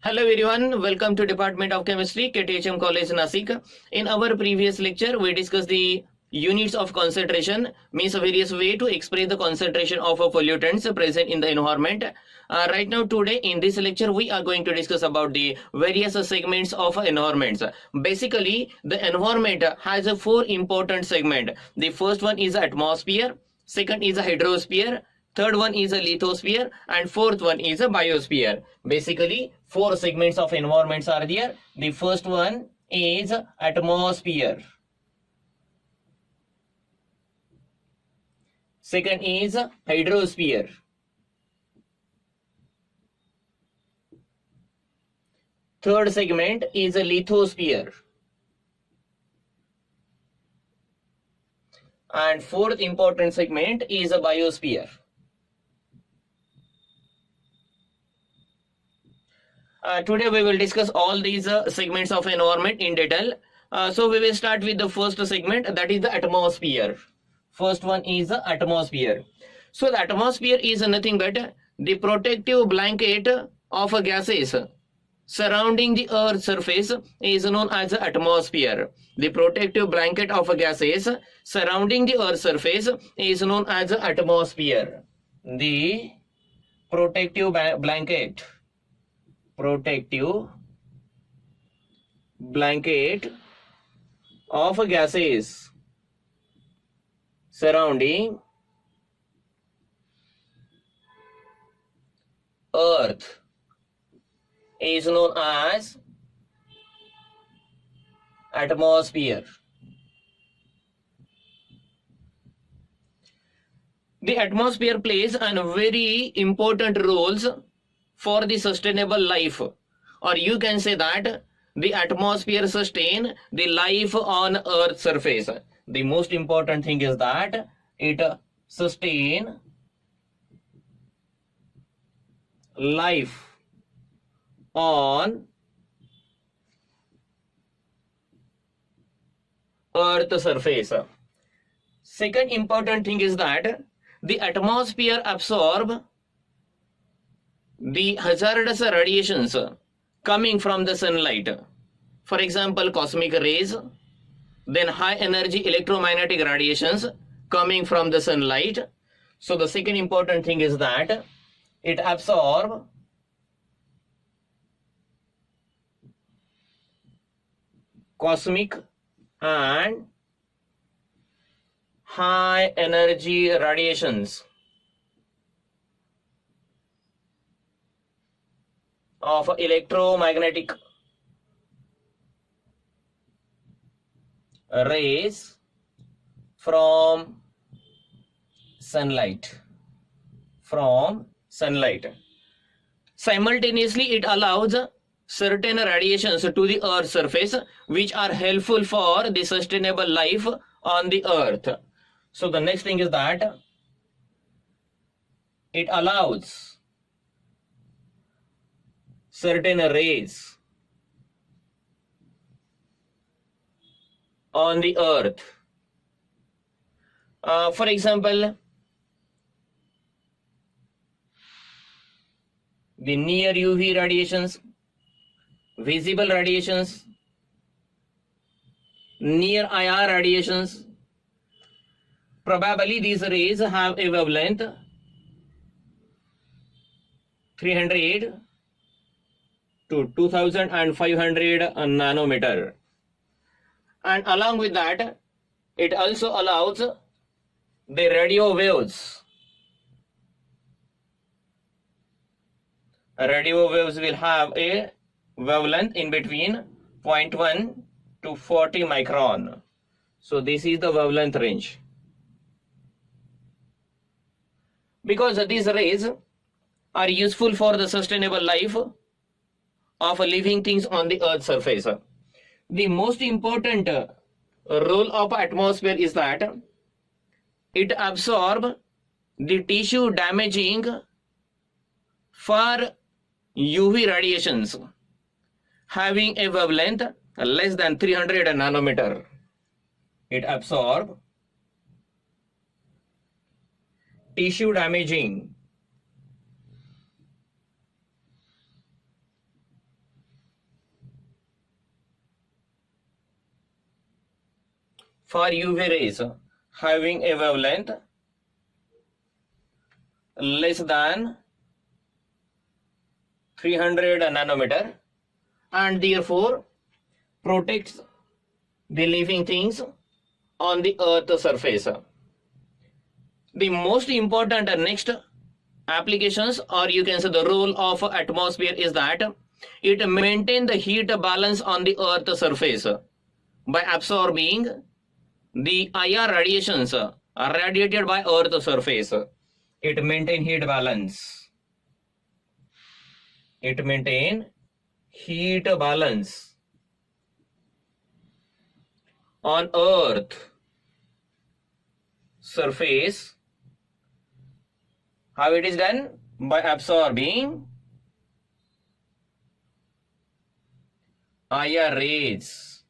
Hello everyone, welcome to Department of Chemistry, KTHM College, Nasik. In our previous lecture, we discussed the units of concentration, means various way to express the concentration of pollutants present in the environment. Right now, today in this lecture, we are going to discuss about the various segments of environments. Basically, the environment has four important segments. The first one is atmosphere, second is a hydrosphere, third one is a lithosphere, and fourth one is a biosphere. Basically, four segments of environments are there. The first one is atmosphere. Second is hydrosphere. Third segment is a lithosphere. And fourth important segment is a biosphere. Today we will discuss all these segments of environment in detail. So we will start with the first segment, that is the atmosphere. First one is the atmosphere. So the atmosphere is nothing but the protective blanket of gases surrounding the Earth's surface is known as the atmosphere. The protective blanket of gases surrounding the Earth's surface is known as the atmosphere. The protective blanket of gases surrounding Earth is known as atmosphere. The atmosphere plays a very important roles for the sustainable life, or you can say that the atmosphere sustain the life on Earth's surface. The most important thing is that it sustain life on Earth's surface. Second important thing is that the atmosphere absorb the hazardous radiations coming from the sunlight. For example, cosmic rays, then high energy electromagnetic radiations coming from the sunlight. So the second important thing is that it absorbs cosmic and high energy radiations of electromagnetic rays from sunlight. Simultaneously, it allows certain radiations to the Earth's surface which are helpful for the sustainable life on the Earth. So the next thing is that it allows certain rays on the Earth. For example, the near UV radiations, visible radiations, near IR radiations. Probably these rays have a wavelength 300 to 2500 nanometer. And along with that, it also allows the radio waves. Radio waves will have a wavelength in between 0.1 to 40 micron. So this is the wavelength range. Because these rays are useful for the sustainable life of living things on the Earth's surface. The most important role of atmosphere is that it absorbs the tissue damaging for UV radiations having a wavelength less than 300 nanometer. It absorbs tissue damaging for UV rays having a wavelength less than 300 nanometer and therefore protects the living things on the earth surface. The most important next applications, or you can say the role of atmosphere, is that it maintains the heat balance on the earth surface by absorbing the IR radiations radiated by earth surface. It maintains heat balance. It maintains heat balance on earth surface. How it is done? By absorbing IR rays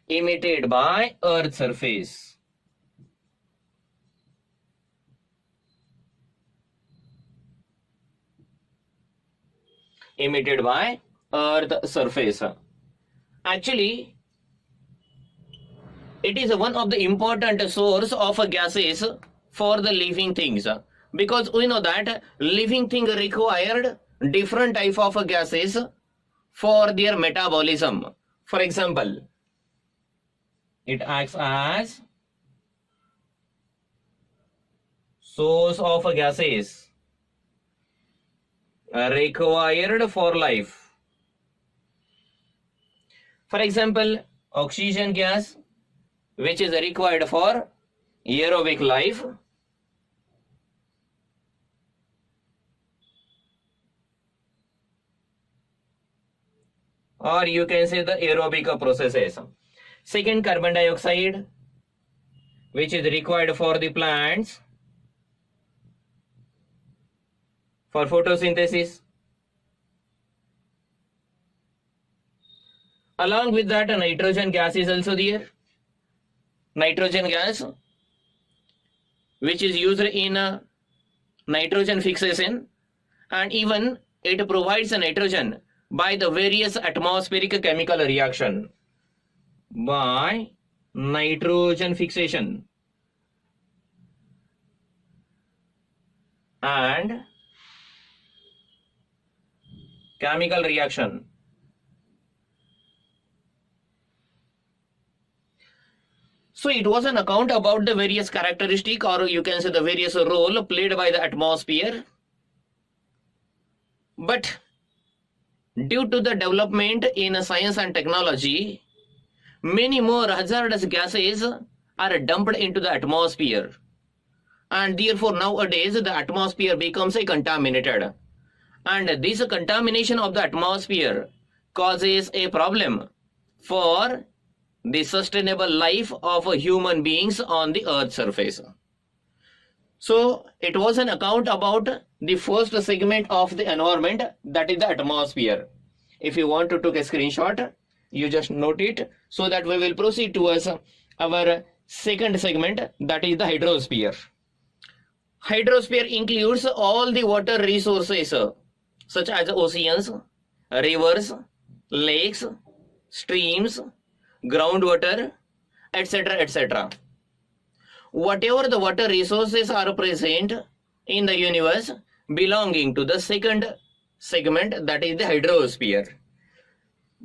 emitted by earth surface. Emitted by earth surface. Actually, it is one of the important source of gases for the living things, because we know that living thing required different type of gases for their metabolism. For example, it acts as source of gases required for life. For example, oxygen gas, which is required for aerobic life. Or you can say the aerobic processes. Second, carbon dioxide, which is required for the plants for photosynthesis. Along with that, nitrogen gas is also there. Nitrogen gas, which is used in nitrogen fixation, and even it provides nitrogen by the various atmospheric chemical reaction. By nitrogen fixation and chemical reaction. So it was an account about the various characteristic, or you can say the various role played by the atmosphere. But due to the development in science and technology, many more hazardous gases are dumped into the atmosphere, and therefore nowadays the atmosphere becomes contaminated, and this contamination of the atmosphere causes a problem for the sustainable life of human beings on the earth surface. So it was an account about the first segment of the environment, that is the atmosphere. If you want to take a screenshot, you just note it, so that we will proceed towards our second segment, that is the hydrosphere. Hydrosphere includes all the water resources such as oceans, rivers, lakes, streams, groundwater, etc., etc. Whatever the water resources are present in the universe belonging to the second segment, that is the hydrosphere.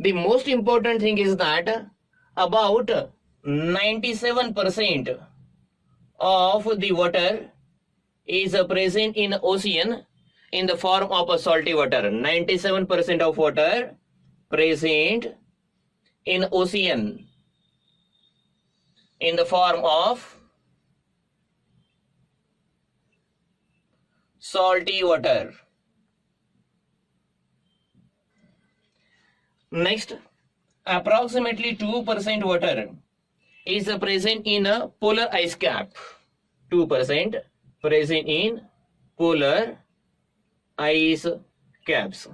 The most important thing is that about 97% of the water is present in ocean in the form of a salty water. 97% of water present in ocean in the form of salty water. Next, approximately 2% water is present in a polar ice cap. 2% present in polar ice caps.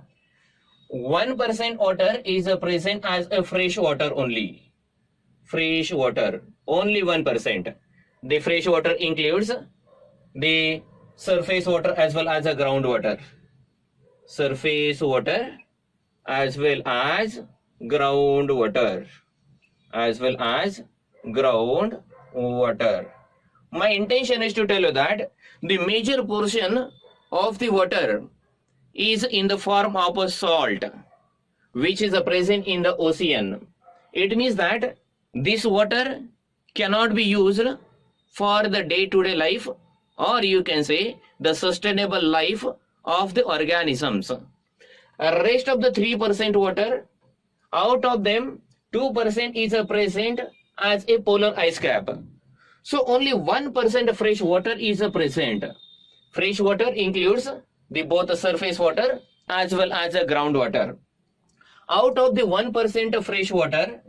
1% water is present as a fresh water only. Fresh water, only 1%. The fresh water includes the surface water as well as the groundwater. Surface water as well as groundwater. As well as ground water. My intention is to tell you that the major portion of the water is in the form of a salt, which is present in the ocean. It means that this water cannot be used for the day-to-day life, or you can say the sustainable life of the organisms. Rest of the 3% water, out of them 2% is present as a polar ice cap. So only 1% fresh water is present. Fresh water includes the both surface water as well as the groundwater. Out of the 1% fresh water,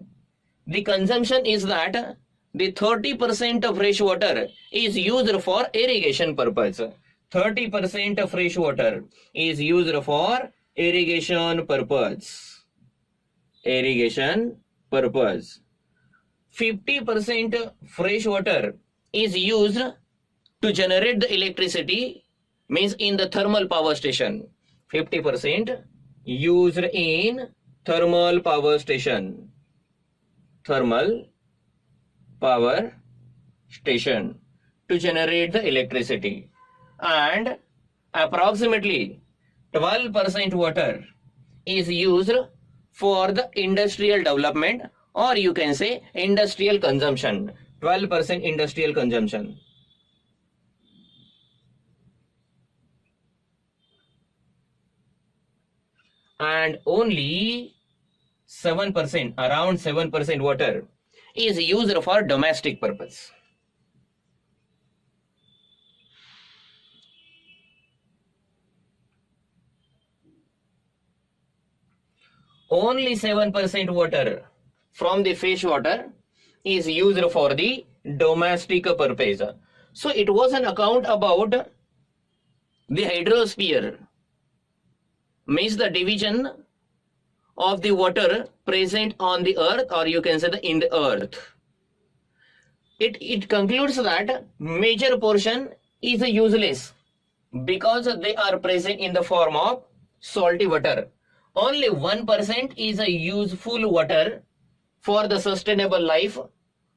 the consumption is that the 30% of fresh water is used for irrigation purpose. 30% of fresh water is used for irrigation purpose. Irrigation purpose. 50% fresh water is used to generate the electricity, means in the thermal power station. 50% used in thermal power station. Thermal power station to generate the electricity. And approximately 12% water is used for the industrial development, or you can say industrial consumption. 12% industrial consumption. And only 7%, around 7% water is used for domestic purpose. Only 7% water from the fish water is used for the domestic purpose. So it was an account about the hydrosphere, means the division of the water present on the earth, or you can say in the earth. It concludes that major portion is useless because they are present in the form of salty water. Only 1% is a useful water for the sustainable life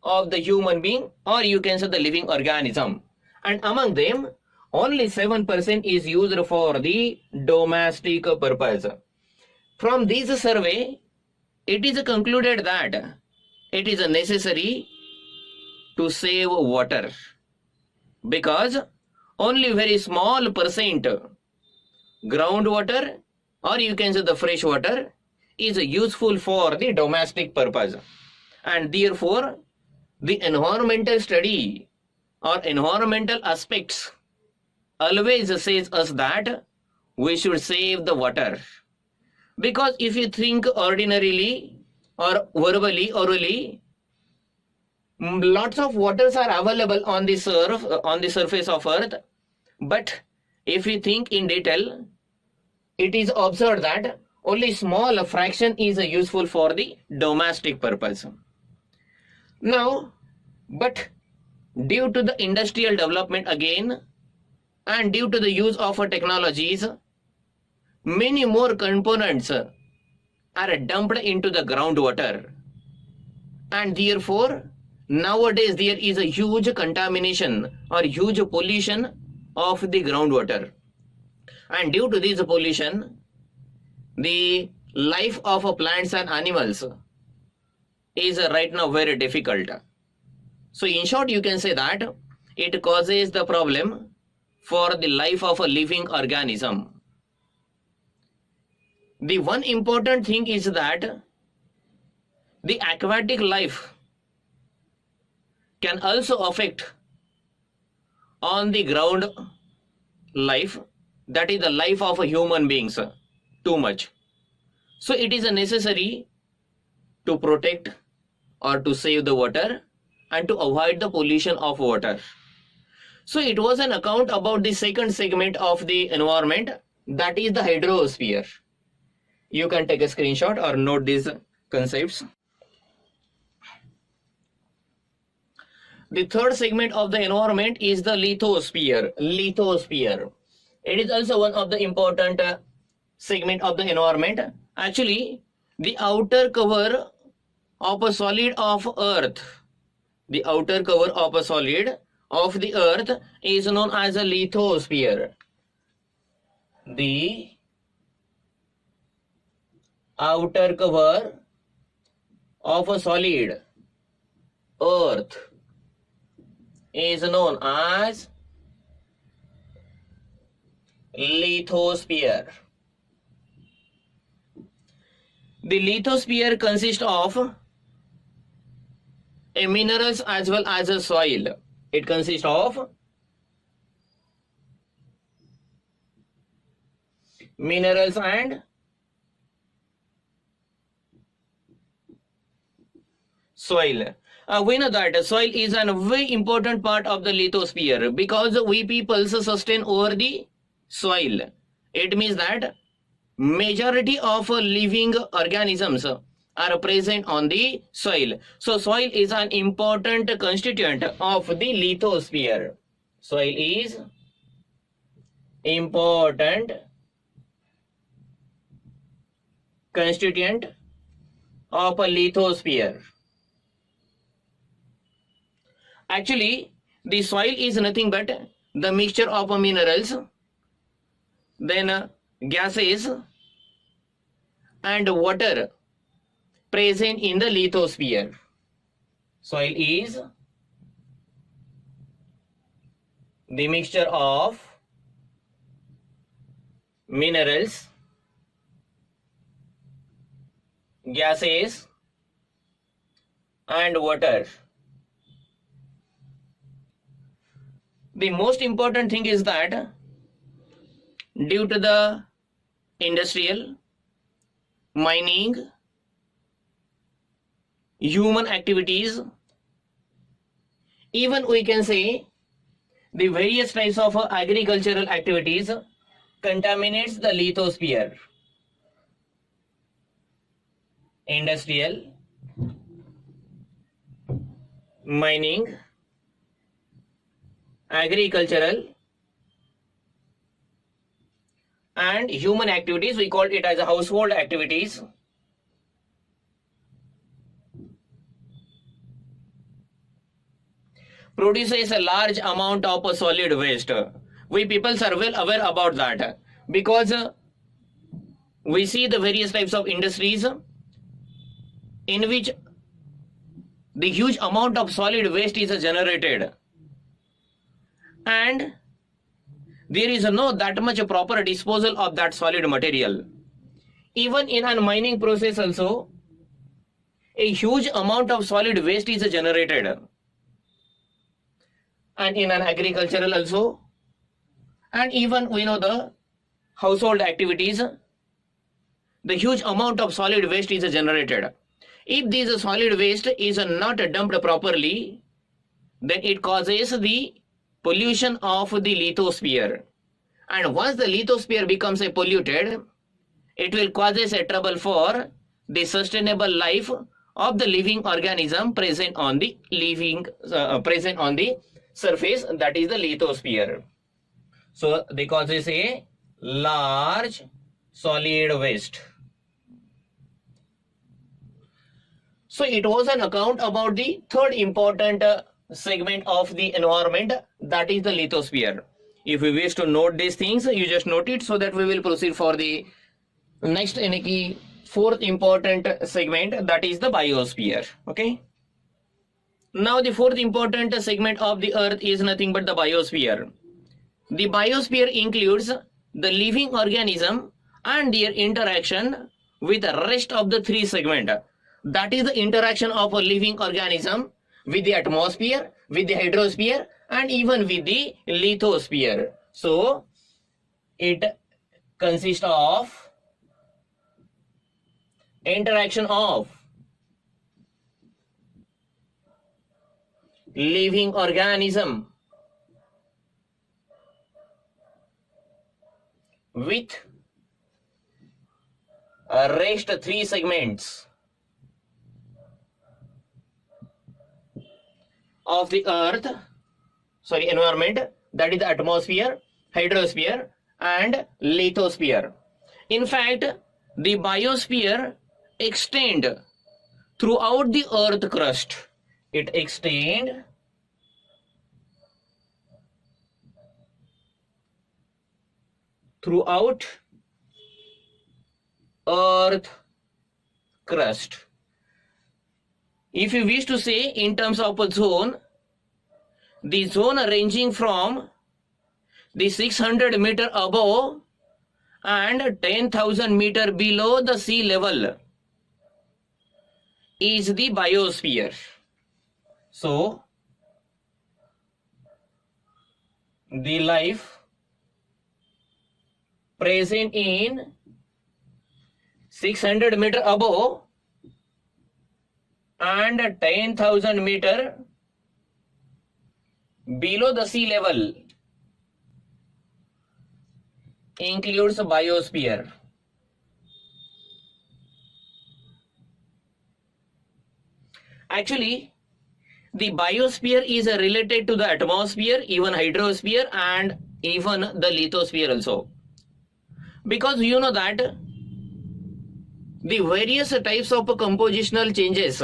of the human being, or you can say the living organism. And among them, only 7% is used for the domestic purpose. From this survey, it is concluded that it is necessary to save water, because only very small percent groundwater, or you can say the fresh water, is useful for the domestic purpose. And therefore, the environmental study or environmental aspects always says us that we should save the water. Because if you think ordinarily or verbally, orally, lots of waters are available on the surface of earth, but if you think in detail, it is observed that only small fraction is useful for the domestic purpose. Now, but due to the industrial development again, and due to the use of technologies, many more components are dumped into the groundwater, and therefore nowadays there is a huge contamination or huge pollution of the groundwater. And due to this pollution, the life of plants and animals is right now very difficult. So in short, you can say that it causes the problem for the life of a living organism. The one important thing is that the aquatic life can also affect on the ground life, that is the life of human beings, too much. So it is necessary to protect or to save the water and to avoid the pollution of water. So it was an account about the second segment of the environment, that is the hydrosphere. You can take a screenshot or note these concepts. The third segment of the environment is the lithosphere. Lithosphere. It is also one of the important segment of the environment. Actually, the outer cover of a solid of earth The outer cover of a solid of the earth is known as a lithosphere. The outer cover of a solid earth is known as lithosphere. The lithosphere consists of minerals as well as a soil. It consists of minerals and soil. We know that soil is a very important part of the lithosphere because we people sustain over the soil. It means that majority of living organisms are present on the soil. So soil is an important constituent of the lithosphere. Soil is important constituent of a lithosphere. Actually, the soil is nothing but the mixture of minerals, then gases and water present in the lithosphere. Soil is the mixture of minerals, gases and water. The most important thing is that due to the industrial, mining, human activities, even we can say the various types of agricultural activities contaminates the lithosphere. Industrial, mining, agricultural and human activities, we call it as a household activities, produces a large amount of solid waste. We people are well aware about that because we see the various types of industries in which the huge amount of solid waste is generated, and there is no that much proper disposal of that solid material. Even in a mining process also, a huge amount of solid waste is generated, and in an agricultural also, and even we know the household activities, the huge amount of solid waste is generated. If this solid waste is not dumped properly, then it causes the pollution of the lithosphere, and once the lithosphere becomes a polluted, it will causes a trouble for the sustainable life of the living organism present on the surface, that is the lithosphere. So they causes a large solid waste. So it was an account about the third important segment of the environment, that is the lithosphere. If you wish to note these things, you just note it so that we will proceed for the next fourth important segment, that is the biosphere. Okay. Now the fourth important segment of the earth is nothing but the biosphere. The biosphere includes the living organism and their interaction with the rest of the three segments. That is the interaction of a living organism with the atmosphere, with the hydrosphere, and even with the lithosphere. So it consists of interaction of living organism with rest three segments of the environment, that is the atmosphere, hydrosphere and lithosphere. In fact, the biosphere extend throughout the earth crust. it extend throughout earth crust. If you wish to say in terms of a zone, the zone ranging from the 600 meter above and 10,000 meter below the sea level is the biosphere. So, the life present in 600 meter above and 10,000 meter below the sea level includes biosphere. Actually, the biosphere is related to the atmosphere, even hydrosphere and even the lithosphere also. Because you know that the various types of compositional changes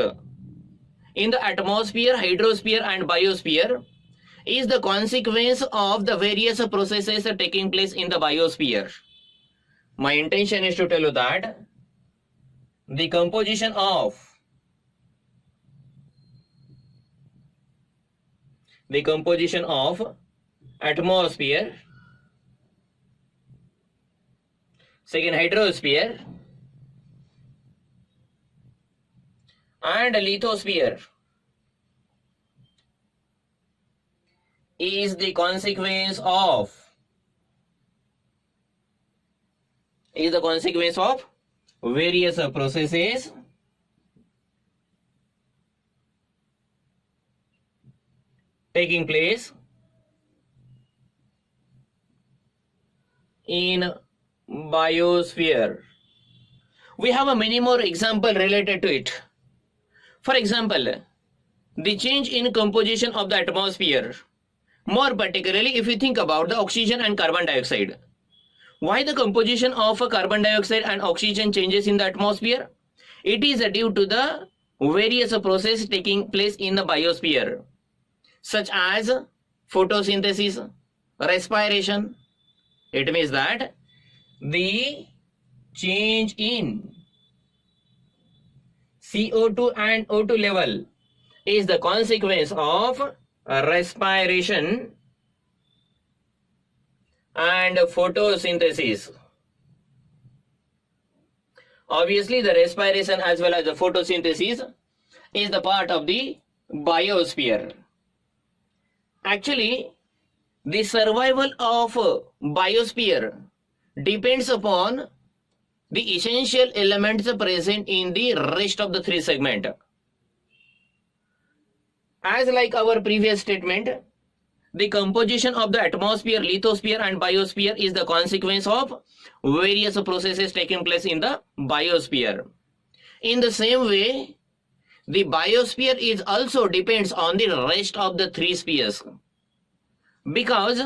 in the atmosphere, hydrosphere and biosphere is the consequence of the various processes taking place in the biosphere. My intention is to tell you that the composition of atmosphere, second hydrosphere and lithosphere is the consequence of various processes taking place in biosphere. We have a many more example related to it. For example, the change in composition of the atmosphere. More particularly, if you think about the oxygen and carbon dioxide. Why the composition of carbon dioxide and oxygen changes in the atmosphere? It is due to the various processes taking place in the biosphere, such as photosynthesis, respiration. It means that the change in CO2 and O2 level is the consequence of respiration and photosynthesis. Obviously, the respiration as well as the photosynthesis is the part of the biosphere. Actually, the survival of biosphere depends upon the essential elements present in the rest of the three segments. As like our previous statement, the composition of the atmosphere, lithosphere and biosphere is the consequence of various processes taking place in the biosphere. In the same way, the biosphere is also depends on the rest of the three spheres, because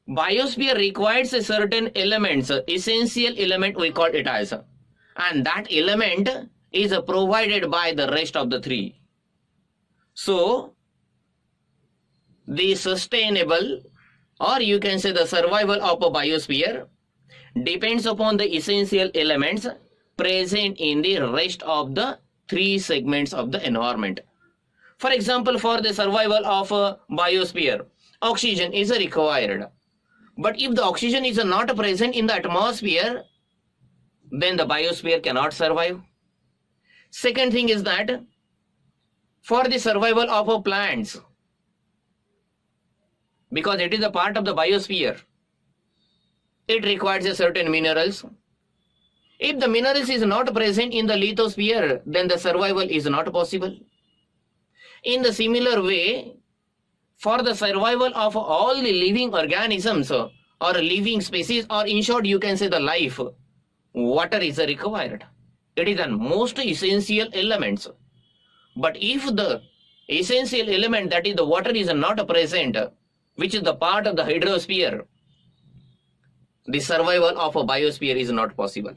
biosphere requires a certain elements, essential element we call it as, and that element is provided by the rest of the three. So, the sustainable, or you can say the survival of a biosphere depends upon the essential elements present in the rest of the three segments of the environment. For example, for the survival of a biosphere, oxygen is required. But if the oxygen is not present in the atmosphere, then the biosphere cannot survive. Second thing is that for the survival of plants, because it is a part of the biosphere, it requires a certain minerals. If the minerals is not present in the lithosphere, then the survival is not possible. In the similar way, for the survival of all the living organisms or living species, or in short you can say the life, water is required. It is the most essential elements. But if the essential element, that is the water, is not present, which is the part of the hydrosphere, the survival of a biosphere is not possible.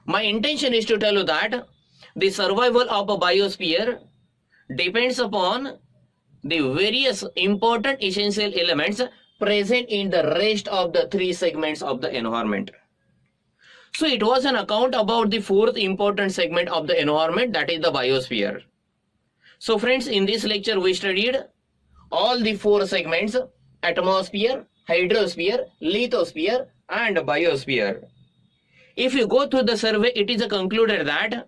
My intention is to tell you that the survival of a biosphere depends upon the various important essential elements present in the rest of the three segments of the environment. So it was an account about the fourth important segment of the environment, that is the biosphere. So friends, in this lecture we studied all the four segments: atmosphere, hydrosphere, lithosphere and biosphere. If you go through the survey, it is concluded that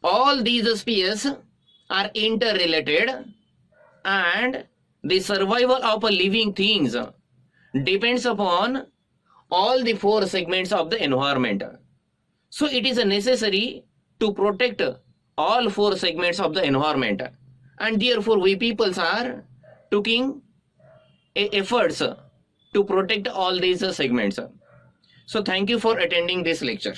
all these spheres are interrelated and the survival of living things depends upon all the four segments of the environment. So it is necessary to protect all four segments of the environment, and therefore we peoples are taking efforts to protect all these segments. So thank you for attending this lecture.